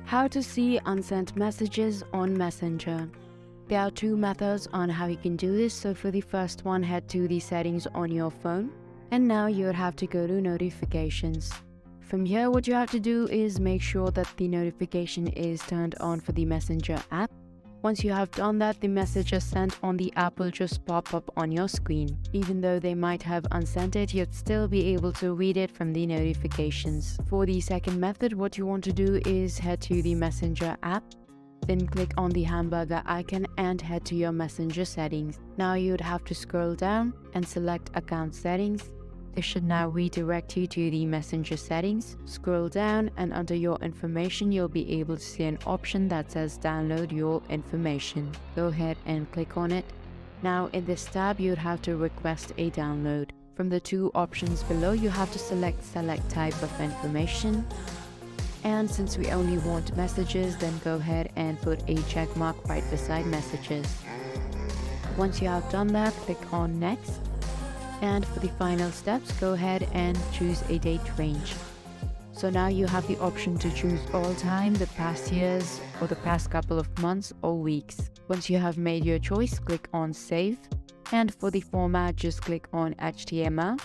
How to see unsent messages on Messenger. There are two methods on how you can do this. So for the first one, head to the settings on your phone, and now you would have to go to notifications. From here, what you have to do is make sure that the notification is turned on for the Messenger app. Once you have done that, the messages sent on the app will just pop up on your screen. Even though they might have unsent it, you'd still be able to read it from the notifications. For the second method, what you want to do is head to the Messenger app, then click on the hamburger icon and head to your Messenger settings. Now you'd have to scroll down and select account settings. This should now redirect you to the Messenger settings. Scroll down and under your information, you'll be able to see an option that says download your information. Go ahead and click on it. Now in this tab, you'd have to request a download. From the two options below, you have to select type of information. And since we only want messages, then go ahead and put a check mark right beside messages. Once you have done that, click on next. And for the final steps, go ahead and choose a date range. So now you have the option to choose all time, the past years, or the past couple of months or weeks. Once you have made your choice, click on save. And for the format, just click on HTML.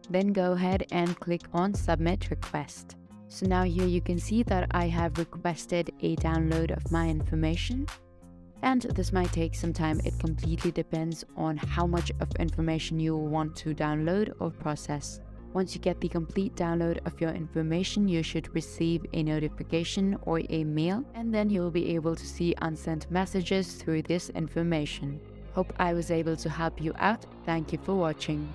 Then go ahead and click on submit request. So now here you can see that I have requested a download of my information. And this might take some time. It completely depends on how much of information you want to download or process. Once you get the complete download of your information, you should receive a notification or a mail, and then you'll be able to see unsent messages through this information. Hope I was able to help you out. Thank you for watching.